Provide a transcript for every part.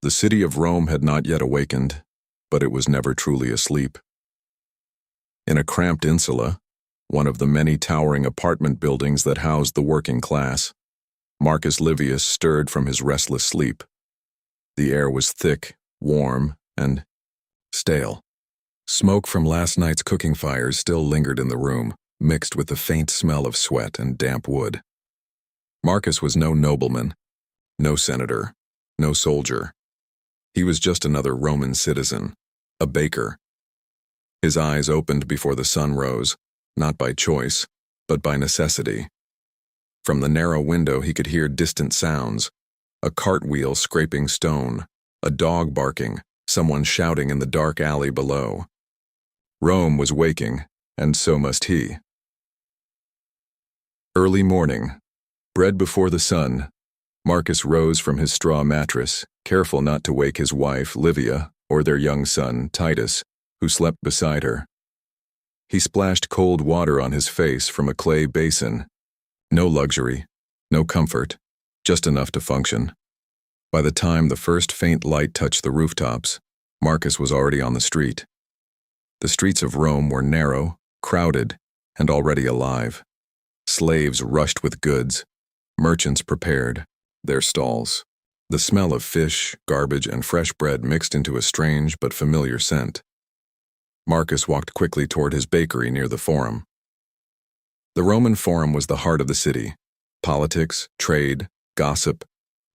The city of Rome had not yet awakened, but it was never truly asleep. In a cramped insula, one of the many towering apartment buildings that housed the working class, Marcus Livius stirred from his restless sleep. The air was thick, warm, and stale. Smoke from last night's cooking fires still lingered in the room, mixed with the faint smell of sweat and damp wood. Marcus was no nobleman, no senator, no soldier. He was just another Roman citizen, a baker. His eyes opened before the sun rose, not by choice, but by necessity. From the narrow window he could hear distant sounds, a cartwheel scraping stone, a dog barking, someone shouting in the dark alley below. Rome was waking, and so must he. Early morning. Bread before the sun. Marcus rose from his straw mattress, careful not to wake his wife, Livia, or their young son, Titus, who slept beside her. He splashed cold water on his face from a clay basin. No luxury, no comfort, just enough to function. By the time the first faint light touched the rooftops, Marcus was already on the street. The streets of Rome were narrow, crowded, and already alive. Slaves rushed with goods. Merchants prepared their stalls. The smell of fish, garbage, and fresh bread mixed into a strange but familiar scent. Marcus walked quickly toward his bakery near the Forum. The Roman Forum was the heart of the city. Politics, trade, gossip,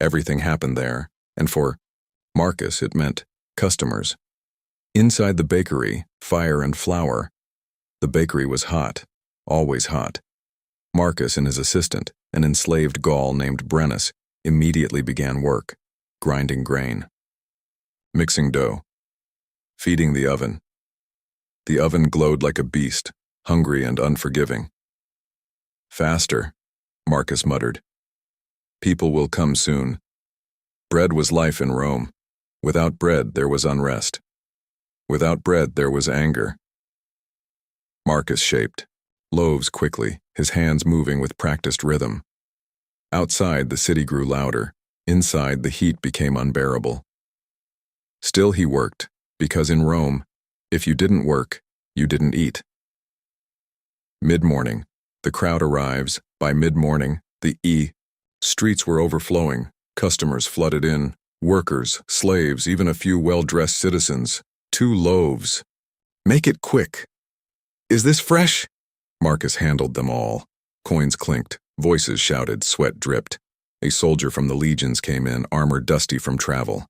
everything happened there, and for Marcus it meant customers. Inside the bakery, fire and flour. The bakery was hot, always hot. Marcus and his assistant, an enslaved Gaul named Brennus, immediately began work, grinding grain, mixing dough, feeding the oven. The oven glowed like a beast, hungry and unforgiving. Faster, Marcus muttered. People will come soon. Bread was life in Rome. Without bread, there was unrest. Without bread, there was anger. Marcus shaped loaves quickly, his hands moving with practiced rhythm. Outside, the city grew louder. Inside, the heat became unbearable. Still he worked, because in Rome, if you didn't work, you didn't eat. Mid-morning, the crowd arrives. By mid-morning, the streets were overflowing. Customers flooded in. Workers, slaves, even a few well-dressed citizens. 2 loaves. Make it quick. Is this fresh? Marcus handled them all. Coins clinked. Voices shouted. Sweat dripped. A soldier from the legions came in, armor dusty from travel.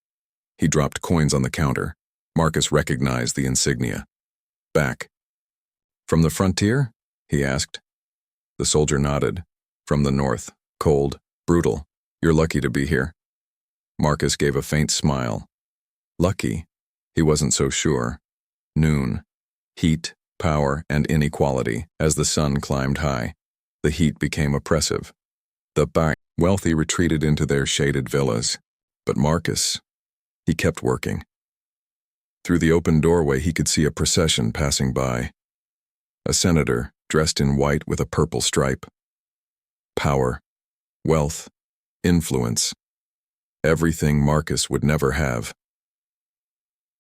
He dropped coins on the counter. Marcus recognized the insignia. Back. From the frontier? He asked. The soldier nodded. From the north. Cold. Brutal. You're lucky to be here. Marcus gave a faint smile. Lucky? He wasn't so sure. Noon. Heat, power, and inequality as the sun climbed high. The heat became oppressive. The wealthy retreated into their shaded villas. But Marcus, he kept working. Through the open doorway he could see a procession passing by. A senator, dressed in white with a purple stripe. Power, wealth, influence. Everything Marcus would never have.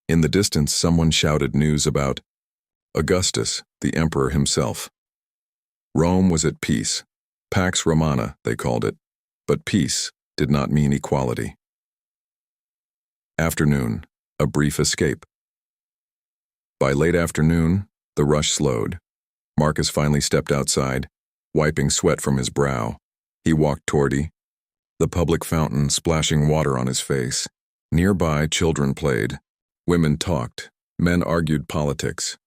In the distance, someone shouted news about Augustus, the emperor himself. Rome was at peace. Pax Romana, they called it. But peace did not mean equality. Afternoon, a brief escape. By late afternoon, the rush slowed. Marcus finally stepped outside, wiping sweat from his brow. He walked toward the public fountain splashing water on his face. Nearby, children played. Women talked. Men argued politics.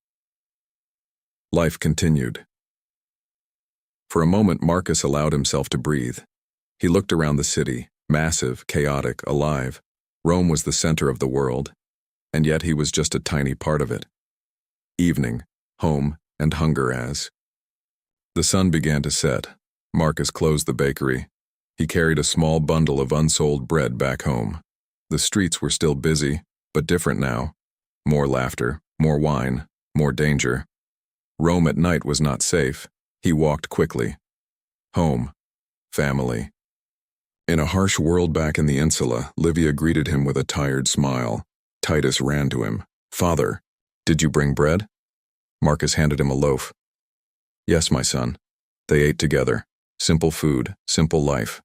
Life continued. For a moment, Marcus allowed himself to breathe. He looked around the city, massive, chaotic, alive. Rome was the center of the world, and yet he was just a tiny part of it. Evening, home, and hunger as. The sun began to set. Marcus closed the bakery. He carried a small bundle of unsold bread back home. The streets were still busy, but different now. More laughter, more wine, more danger. Rome at night was not safe. He walked quickly. Home. Family. In a harsh world back in the insula, Livia greeted him with a tired smile. Titus ran to him. "Father, did you bring bread?" Marcus handed him a loaf. "Yes, my son." They ate together. Simple food, simple life.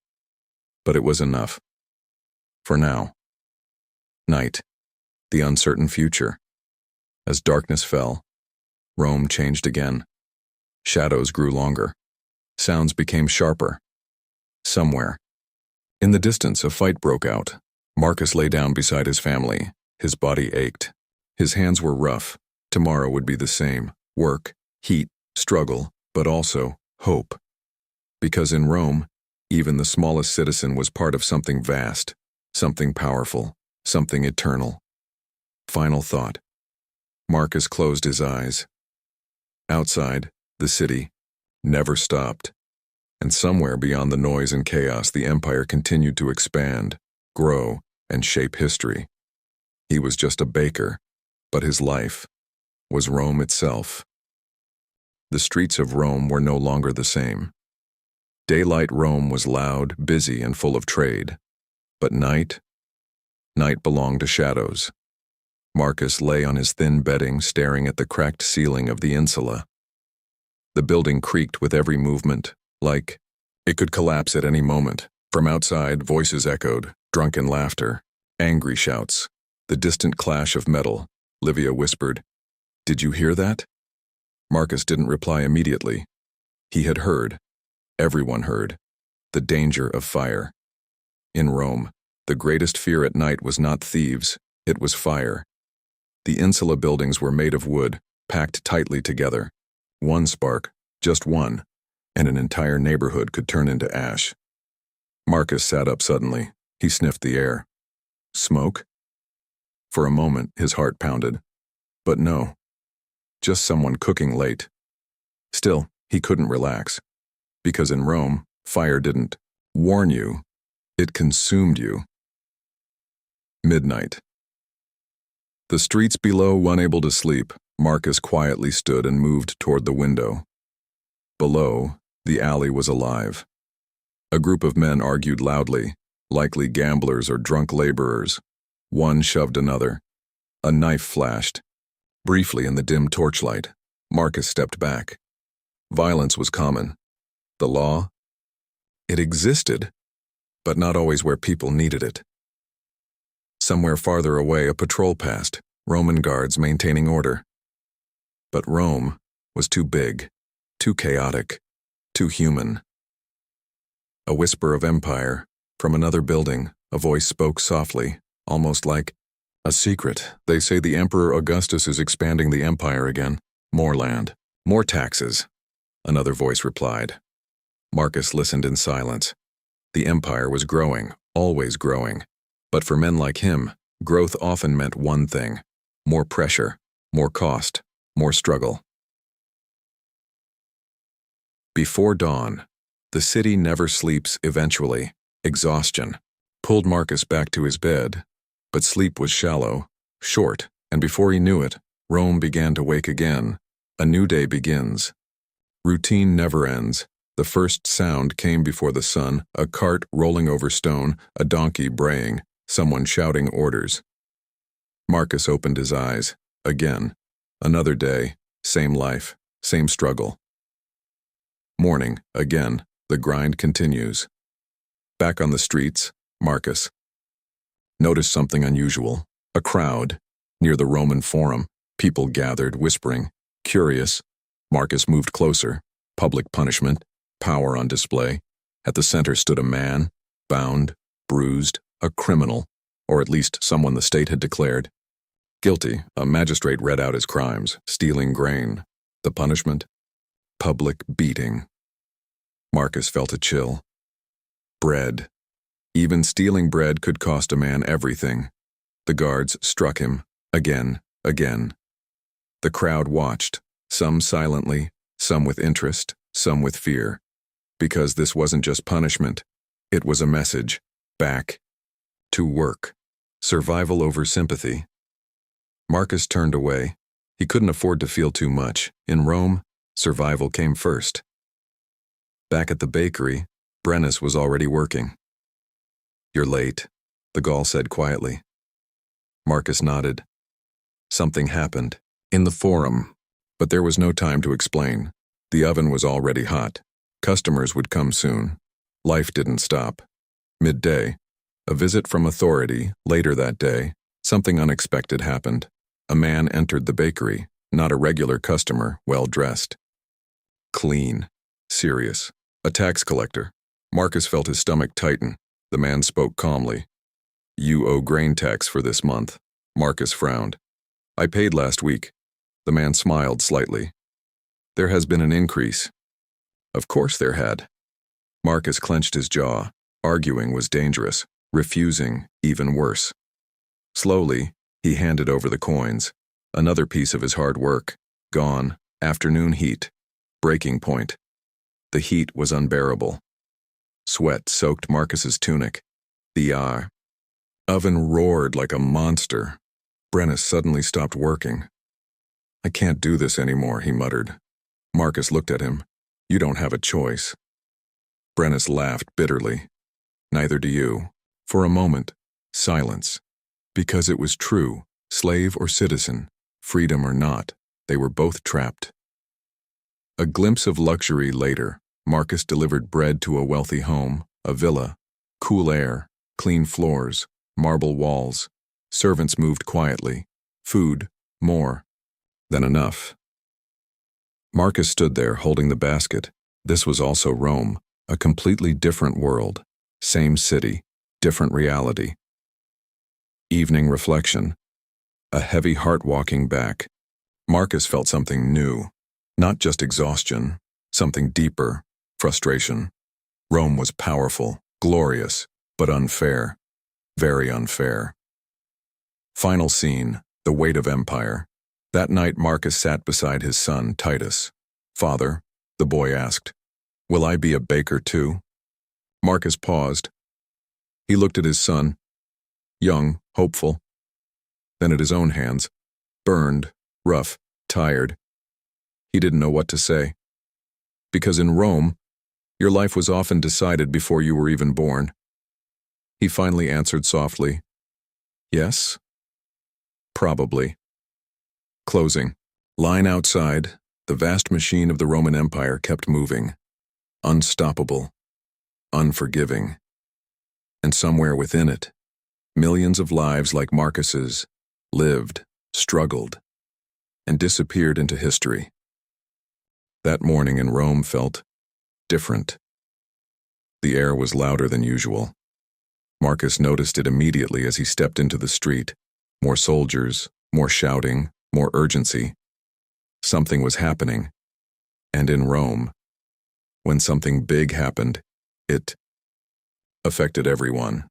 But it was enough. For now. Night. The uncertain future. As darkness fell, Rome changed again. Shadows grew longer. Sounds became sharper. Somewhere. In the distance, a fight broke out. Marcus lay down beside his family. His body ached. His hands were rough. Tomorrow would be the same. Work, heat, struggle, but also hope. Because in Rome, even the smallest citizen was part of something vast, something powerful, something eternal. Final thought. Marcus closed his eyes. Outside, the city never stopped. And somewhere beyond the noise and chaos, the empire continued to expand, grow, and shape history. He was just a baker, but his life was Rome itself. The streets of Rome were no longer the same. Daylight Rome was loud, busy, and full of trade. But night belonged to shadows. Marcus lay on his thin bedding, staring at the cracked ceiling of the insula. The building creaked with every movement, like it could collapse at any moment. From outside, voices echoed, drunken laughter, angry shouts, the distant clash of metal. Livia whispered, "Did you hear that?" Marcus didn't reply immediately. He had heard. Everyone heard. The danger of fire. In Rome, the greatest fear at night was not thieves, it was fire. The insula buildings were made of wood, packed tightly together. One spark, just one, and an entire neighborhood could turn into ash. Marcus sat up suddenly. He sniffed the air. Smoke? For a moment, his heart pounded. But no. Just someone cooking late. Still, he couldn't relax. Because in Rome, fire didn't warn you, it consumed you. Midnight. The streets below, unable to sleep, Marcus quietly stood and moved toward the window. Below, the alley was alive. A group of men argued loudly, likely gamblers or drunk laborers. One shoved another. A knife flashed. Briefly in the dim torchlight, Marcus stepped back. Violence was common. The law? It existed, but not always where people needed it. Somewhere farther away, a patrol passed, Roman guards maintaining order. But Rome was too big, too chaotic, too human. A whisper of empire. From another building, a voice spoke softly, almost like a secret. "They say the Emperor Augustus is expanding the empire again. More land, more taxes," another voice replied. Marcus listened in silence. The empire was growing, always growing. But for men like him, growth often meant one thing: more pressure, more cost, more struggle. Before dawn, the city never sleeps eventually. Exhaustion pulled Marcus back to his bed, but sleep was shallow, short, and before he knew it, Rome began to wake again. A new day begins. Routine never ends. The first sound came before the sun, a cart rolling over stone, a donkey braying, someone shouting orders. Marcus opened his eyes. Again. Another day, same life, same struggle. Morning, again, the grind continues. Back on the streets, Marcus noticed something unusual. A crowd. Near the Roman Forum, people gathered, whispering. Curious, Marcus moved closer. Public punishment. Power on display. At the center stood a man, bound, bruised, a criminal, or at least someone the state had declared guilty. A magistrate read out his crimes: stealing grain. The punishment? Public beating. Marcus felt a chill. Bread. Even stealing bread could cost a man everything. The guards struck him, again. The crowd watched, some silently, some with interest, some with fear. Because this wasn't just punishment, it was a message. Back to work. Survival over sympathy. Marcus turned away. He couldn't afford to feel too much. In Rome, survival came first. Back at the bakery, Brennus was already working. "You're late," the Gaul said quietly. Marcus nodded. Something happened in the forum, but there was no time to explain. The oven was already hot. Customers would come soon. Life didn't stop. Midday, a visit from authority. Later that day, something unexpected happened. A man entered the bakery, not a regular customer, well-dressed. Clean, serious, a tax collector. Marcus felt his stomach tighten. The man spoke calmly. "You owe grain tax for this month." Marcus frowned. "I paid last week." The man smiled slightly. "There has been an increase." Of course there had. Marcus clenched his jaw. Arguing was dangerous. Refusing, even worse. Slowly, he handed over the coins. Another piece of his hard work. Gone. Afternoon heat. Breaking point. The heat was unbearable. Sweat soaked Marcus's tunic. The oven roared like a monster. Brennus suddenly stopped working. "I can't do this anymore," he muttered. Marcus looked at him. "You don't have a choice." Brennus laughed bitterly. "Neither do you." For a moment, silence. Because it was true, slave or citizen, freedom or not, they were both trapped. A glimpse of luxury later, Marcus delivered bread to a wealthy home, a villa, cool air, clean floors, marble walls. Servants moved quietly. Food, more than enough. Marcus stood there holding the basket. This was also Rome, a completely different world. Same city, different reality. Evening reflection. A heavy heart walking back. Marcus felt something new. Not just exhaustion, something deeper, frustration. Rome was powerful, glorious, but unfair. Very unfair. Final scene, the weight of empire. That night Marcus sat beside his son, Titus. "Father," the boy asked, "will I be a baker too?" Marcus paused. He looked at his son, young, hopeful, then at his own hands, burned, rough, tired. He didn't know what to say. Because in Rome, your life was often decided before you were even born. He finally answered softly, "Yes, probably." Closing. Line outside, the vast machine of the Roman Empire kept moving. Unstoppable. Unforgiving. And somewhere within it, millions of lives like Marcus's lived, struggled, and disappeared into history. That morning in Rome felt different. The air was louder than usual. Marcus noticed it immediately as he stepped into the street. More soldiers, more shouting, more urgency. Something was happening. And in Rome, when something big happened, it affected everyone.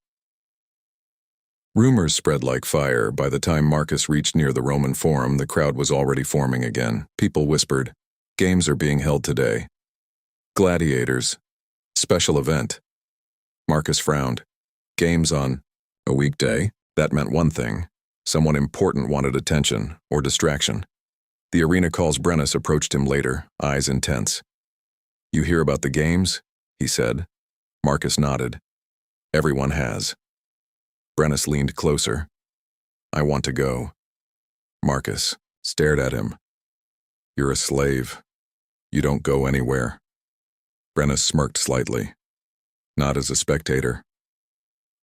Rumors spread like fire. By the time Marcus reached near the Roman Forum, the crowd was already forming again. People whispered, "Games are being held today. Gladiators. Special event." Marcus frowned. Games on a weekday? That meant one thing. Someone important wanted attention or distraction. The arena call's Brennus approached him later, eyes intense. "You hear about the games?" he said. Marcus nodded. "Everyone has." Brennus leaned closer. "I want to go." Marcus stared at him. "You're a slave. You don't go anywhere." Brennus smirked slightly. "Not as a spectator."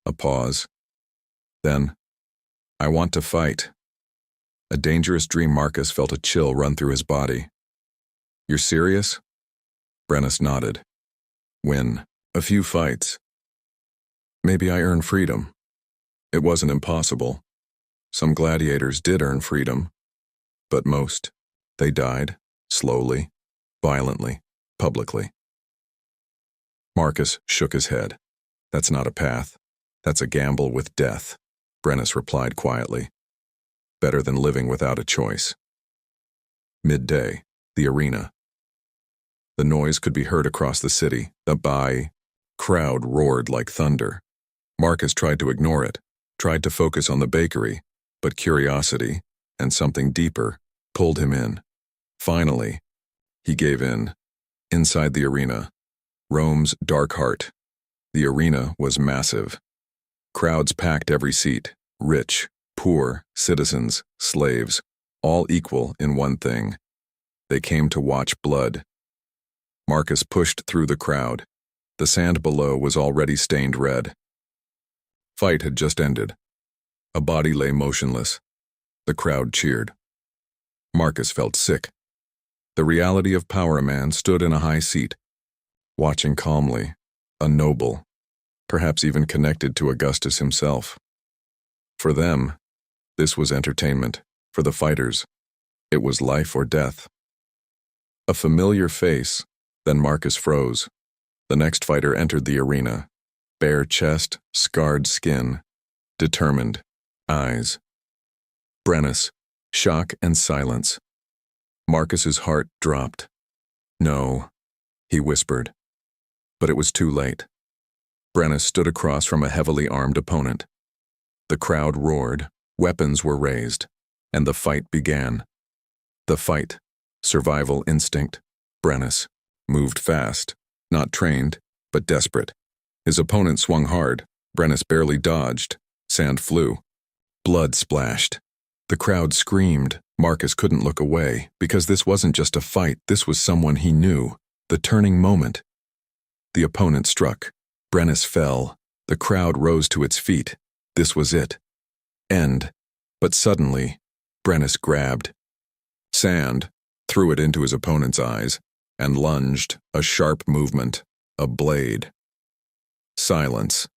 A pause. Then, "I want to fight." A dangerous dream. Marcus felt a chill run through his body. "You're serious?" Brennus nodded. "Win a few fights. Maybe I earn freedom." It wasn't impossible. Some gladiators did earn freedom. But most, they died, slowly, violently, publicly. Marcus shook his head. "That's not a path. That's a gamble with death," Brennus replied quietly. "Better than living without a choice." Midday, the arena. The noise could be heard across the city. The crowd roared like thunder. Marcus tried to ignore it, tried to focus on the bakery, but curiosity, and something deeper, pulled him in. Finally, he gave in. Inside the arena, Rome's dark heart. The arena was massive. Crowds packed every seat, rich, poor, citizens, slaves, all equal in one thing. They came to watch blood. Marcus pushed through the crowd. The sand below was already stained red. Fight had just ended. A body lay motionless. The crowd cheered. Marcus felt sick. The reality of power, a man stood in a high seat, watching calmly, a noble, perhaps even connected to Augustus himself. For them, this was entertainment. For the fighters, it was life or death. A familiar face, then Marcus froze. The next fighter entered the arena, bare chest, scarred skin, determined, eyes. Brennus, shock and silence. Marcus's heart dropped. No, he whispered. But it was too late. Brennus stood across from a heavily armed opponent. The crowd roared, weapons were raised, and the fight began. The fight, survival instinct. Brennus moved fast, not trained, but desperate. His opponent swung hard. Brennus barely dodged. Sand flew. Blood splashed. The crowd screamed. Marcus couldn't look away, because this wasn't just a fight, this was someone he knew. The turning moment. The opponent struck. Brennus fell. The crowd rose to its feet. This was it. End. But suddenly, Brennus grabbed sand, threw it into his opponent's eyes, and lunged, a sharp movement, a blade. Silence.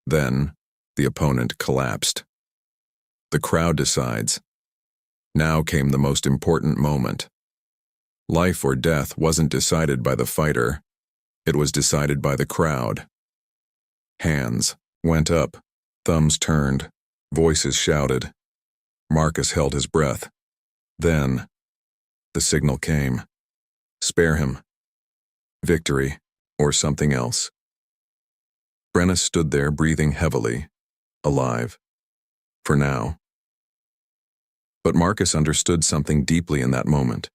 Then, the opponent collapsed. The crowd decides. Now came the most important moment. Life or death wasn't decided by the fighter. It was decided by the crowd. Hands went up, thumbs turned, voices shouted. Marcus held his breath. Then, the signal came. Spare him. Victory, or something else. Brennus stood there breathing heavily, alive. For now. But Marcus understood something deeply in that moment.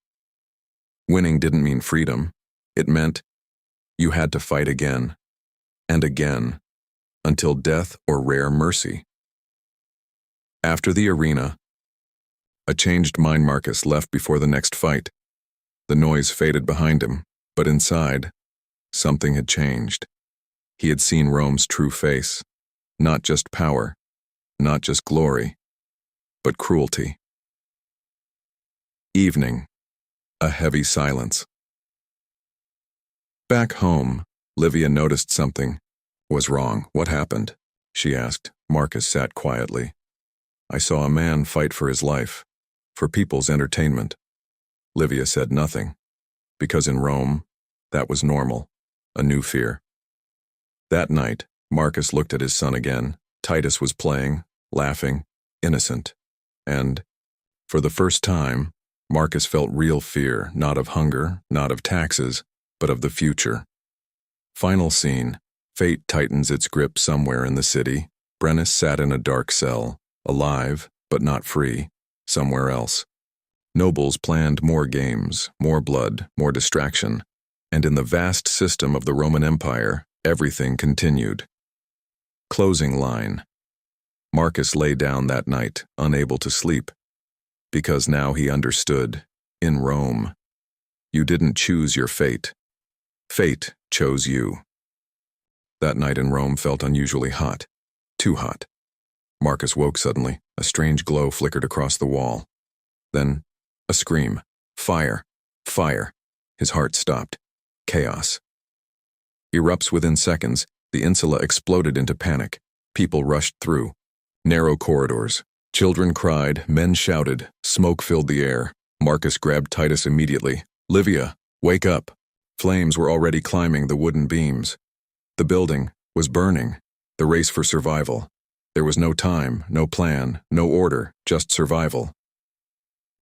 Winning didn't mean freedom. It meant you had to fight again, and again, until death or rare mercy. After the arena, a changed mind Marcus left before the next fight. The noise faded behind him, but inside, something had changed. He had seen Rome's true face, not just power, not just glory, but cruelty. Evening, a heavy silence. Back home, Livia noticed something was wrong. What happened? She asked. Marcus sat quietly. I saw a man fight for his life, for people's entertainment. Livia said nothing, because in Rome, that was normal, a new fear. That night, Marcus looked at his son again. Titus was playing, laughing, innocent. And, for the first time, Marcus felt real fear, not of hunger, not of taxes, but of the future. Final scene. Fate tightens its grip somewhere in the city. Brennus sat in a dark cell, alive, but not free, somewhere else. Nobles planned more games, more blood, more distraction, and in the vast system of the Roman Empire, everything continued. Closing line. Marcus lay down that night, unable to sleep, because now he understood, in Rome, you didn't choose your fate. Fate chose you. That night in Rome felt unusually hot, too hot. Marcus woke suddenly. A strange glow flickered across the wall. Then, a scream. Fire! Fire! His heart stopped. Chaos. Erupts within seconds, the insula exploded into panic. People rushed through. Narrow corridors. Children cried, men shouted, smoke filled the air. Marcus grabbed Titus immediately. Livia, wake up! Flames were already climbing the wooden beams. The building was burning. The race for survival. There was no time, no plan, no order, just survival.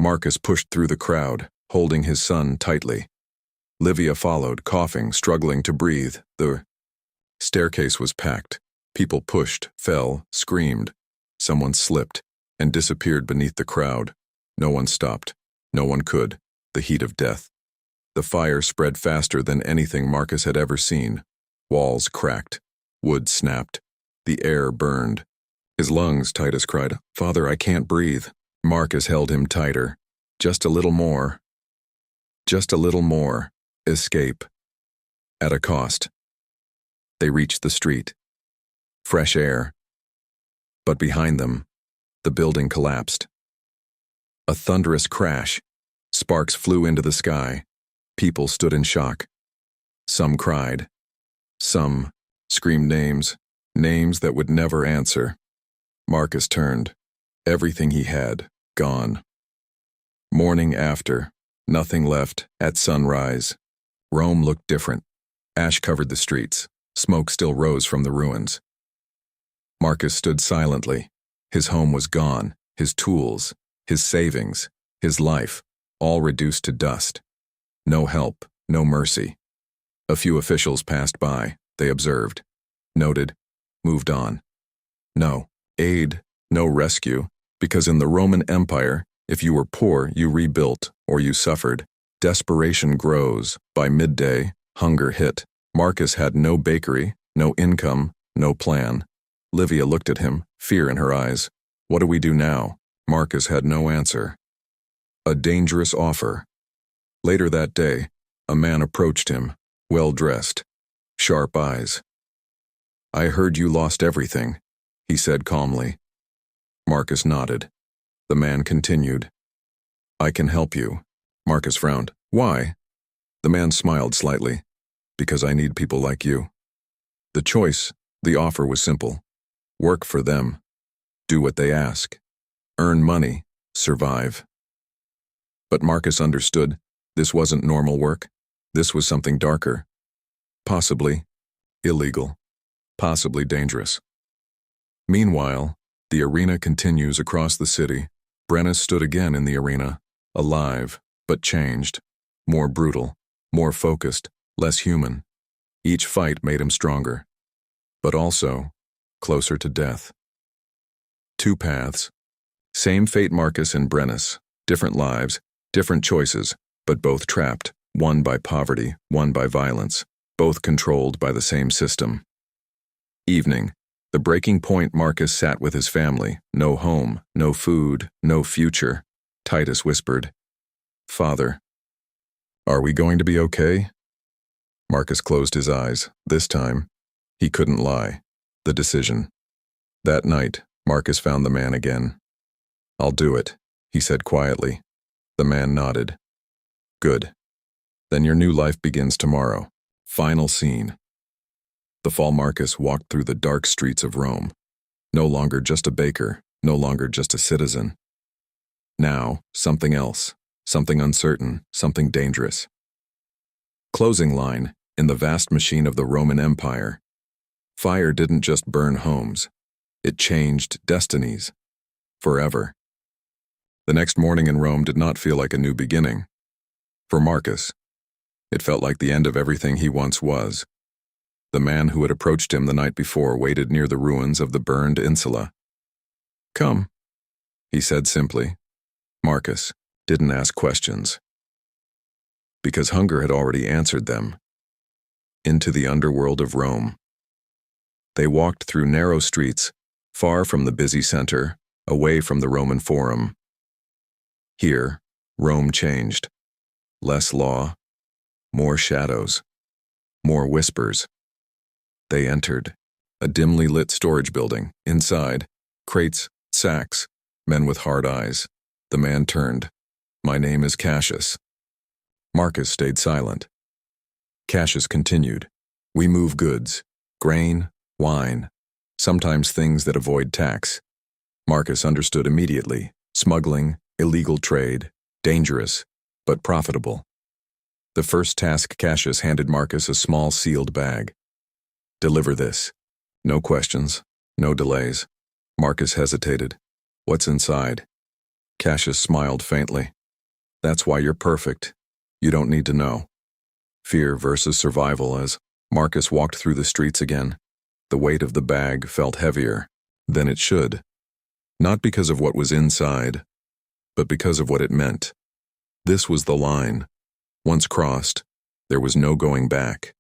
Marcus pushed through the crowd, holding his son tightly. Livia followed, coughing, struggling to breathe. The staircase was packed. People pushed, fell, screamed. Someone slipped and disappeared beneath the crowd. No one stopped. No one could. The heat of death. The fire spread faster than anything Marcus had ever seen. Walls cracked. Wood snapped. The air burned. His lungs, Titus cried. "Father, I can't breathe." Marcus held him tighter. "Just a little more. Just a little more. Escape. At a cost." They reached the street. Fresh air. But behind them, the building collapsed. A thunderous crash. Sparks flew into the sky. People stood in shock. Some cried. Some screamed names that would never answer. Marcus turned. Everything he had, gone. Morning after, nothing left. At sunrise, Rome looked different. Ash covered the streets. Smoke still rose from the ruins. Marcus stood silently. His home was gone. His tools, his savings, his life, all reduced to dust. No help, no mercy. A few officials passed by. They observed, noted, moved on. No aid, no rescue, because in the Roman Empire, if you were poor, you rebuilt, or you suffered. Desperation grows. By midday, hunger hit. Marcus had no bakery, no income, no plan. Livia looked at him, fear in her eyes. What do we do now? Marcus had no answer. A dangerous offer. Later that day, a man approached him, well-dressed, sharp eyes. "I heard you lost everything," he said calmly. Marcus nodded. The man continued. "I can help you." Marcus frowned. "Why?" The man smiled slightly. "Because I need people like you." The choice, the offer was simple. Work for them. Do what they ask. Earn money. Survive. But Marcus understood this wasn't normal work. This was something darker. Possibly illegal. Possibly dangerous. Meanwhile, the arena continues across the city. Brennus stood again in the arena, alive, but changed. More brutal, more focused, less human. Each fight made him stronger, but also closer to death. Two paths. Same fate Marcus and Brennus. Different lives, different choices, but both trapped, one by poverty, one by violence, both controlled by the same system. Evening. The breaking point. Marcus sat with his family. No home, no food, no future. Titus whispered, "Father, are we going to be okay?" Marcus closed his eyes. This time, he couldn't lie. The decision. That night, Marcus found the man again. "I'll do it," he said quietly. The man nodded. "Good. Then your new life begins tomorrow." Final scene. The fall Marcus walked through the dark streets of Rome. No longer just a baker, no longer just a citizen. Now, something else, something uncertain, something dangerous. Closing line. In the vast machine of the Roman Empire, fire didn't just burn homes. It changed destinies. Forever. The next morning in Rome did not feel like a new beginning. For Marcus, it felt like the end of everything he once was. The man who had approached him the night before waited near the ruins of the burned insula. "Come," he said simply. Marcus didn't ask questions, because hunger had already answered them. Into the underworld of Rome. They walked through narrow streets, far from the busy center, away from the Roman Forum. Here, Rome changed. Less law, more shadows, more whispers. They entered a dimly lit storage building. Inside, crates, sacks, men with hard eyes. The man turned. "My name is Cassius." Marcus stayed silent. Cassius continued. "We move goods, grain, wine, sometimes things that avoid tax." Marcus understood immediately. Smuggling, illegal trade, dangerous, but profitable. The first task, Cassius handed Marcus a small sealed bag. "Deliver this." No questions, no delays. Marcus hesitated. "What's inside?" Cassius smiled faintly. "That's why you're perfect. You don't need to know." Fear versus survival. As Marcus walked through the streets again, the weight of the bag felt heavier than it should. Not because of what was inside, but because of what it meant. This was the line. Once crossed, there was no going back.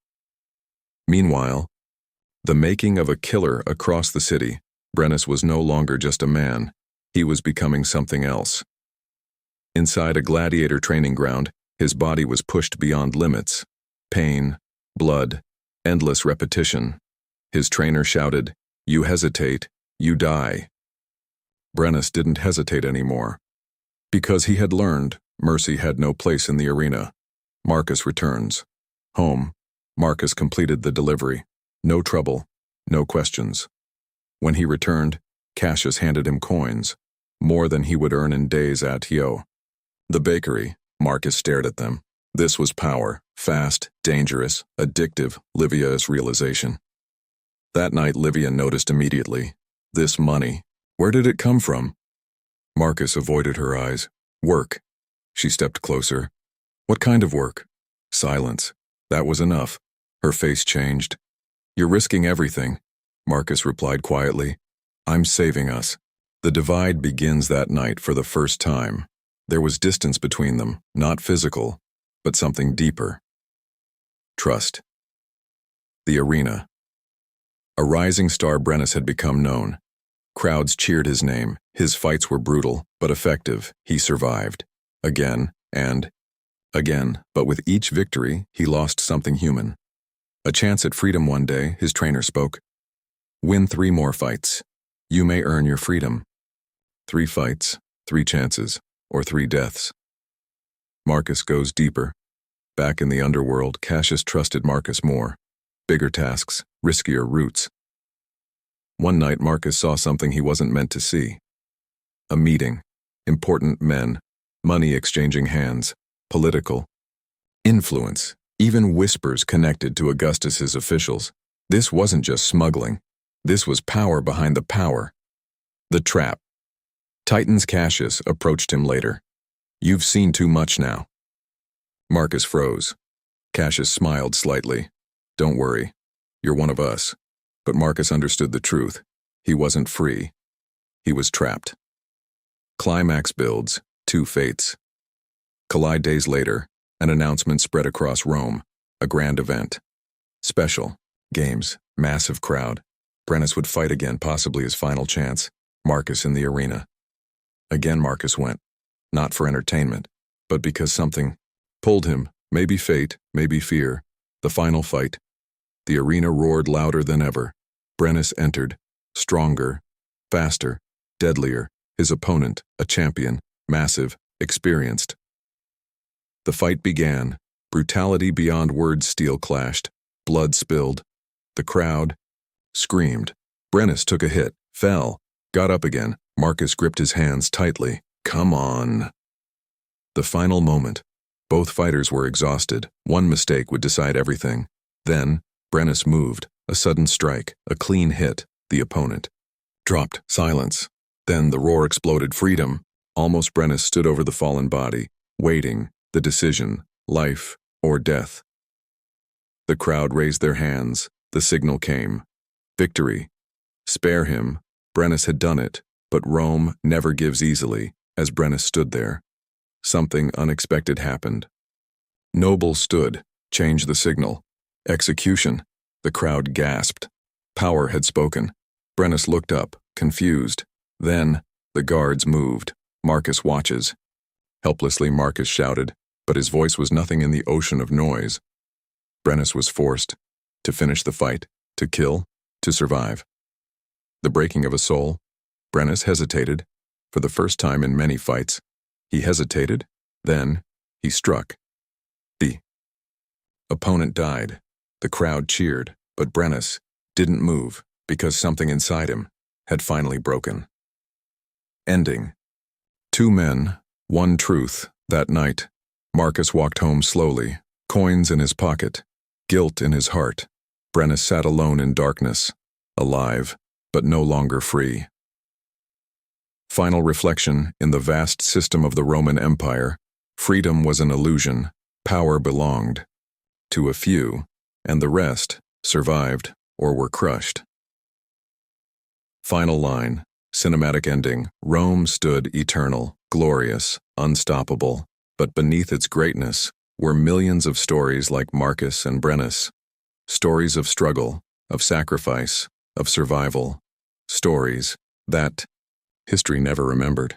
Meanwhile, The making of a killer across the city. Brennus was no longer just a man. He was becoming something else. Inside a gladiator training ground, his body was pushed beyond limits. Pain, blood, endless repetition. His trainer shouted, "You hesitate, you die." Brennus didn't hesitate anymore. Because he had learned, mercy had no place in the arena. Marcus returns. Home, Marcus completed the delivery. No trouble, no questions. When he returned, Cassius handed him coins, more than he would earn in days at Yo. The bakery, Marcus stared at them. This was power, fast, dangerous, addictive, Livia's realization. That night Livia noticed immediately. This money, where did it come from? Marcus avoided her eyes. Work. She stepped closer. What kind of work? Silence. That was enough. Her face changed. You're risking everything, Marcus replied quietly. I'm saving us. The divide begins that night for the first time. There was distance between them, not physical, but something deeper. Trust. The arena. A rising star, Brennus had become known. Crowds cheered his name. His fights were brutal, but effective. He survived. Again, and again, but with each victory, he lost something human. A chance at freedom one day, his trainer spoke. Win 3 more fights. You may earn your freedom. 3 fights, 3 chances, or 3 deaths. Marcus goes deeper. Back in the underworld, Cassius trusted Marcus more. Bigger tasks, riskier routes. One night, Marcus saw something he wasn't meant to see. A meeting. Important men. Money exchanging hands. Political. Influence. Even whispers connected to Augustus's officials. This wasn't just smuggling. This was power behind the power. The trap. Titan's Cassius approached him later. You've seen too much now. Marcus froze. Cassius smiled slightly. Don't worry. You're one of us. But Marcus understood the truth. He wasn't free. He was trapped. Climax builds, 2 fates. Collide days later, an announcement spread across Rome, a grand event. Special, games, massive crowd. Brennus would fight again, possibly his final chance. Marcus in the arena. Again Marcus went, not for entertainment, but because something pulled him, maybe fate, maybe fear. The final fight. The arena roared louder than ever. Brennus entered, stronger, faster, deadlier, his opponent, a champion, massive, experienced. The fight began. Brutality beyond words, steel clashed, blood spilled. The crowd screamed. Brennus took a hit, fell, got up again. Marcus gripped his hands tightly. Come on. The final moment. Both fighters were exhausted. One mistake would decide everything. Then, Brennus moved. A sudden strike, a clean hit. The opponent dropped. Silence. Then the roar exploded. Freedom. Almost Brennus stood over the fallen body, waiting. The decision, life or death. The crowd raised their hands. The signal came. Victory. Spare him. Brennus had done it, but Rome never gives easily. As Brennus stood there, something unexpected happened. Noble stood. Change the signal. Execution. The crowd gasped. Power had spoken. Brennus looked up, confused. Then, the guards moved. Marcus watches. Helplessly Marcus shouted, but his voice was nothing in the ocean of noise. Brennus was forced to finish the fight, to kill, to survive. The breaking of a soul. Brennus hesitated. For the first time in many fights, he hesitated. Then, he struck. The opponent died. The crowd cheered, but Brennus didn't move because something inside him had finally broken. Ending. 2 men, 1 truth. That night, Marcus walked home slowly, coins in his pocket, guilt in his heart. Brennus sat alone in darkness, alive, but no longer free. Final reflection. In the vast system of the Roman Empire, freedom was an illusion. Power belonged to a few, and the rest survived or were crushed. Final line. Cinematic ending. Rome stood eternal, glorious, unstoppable, but beneath its greatness were millions of stories like Marcus and Brennus. Stories of struggle, of sacrifice, of survival, stories that history never remembered.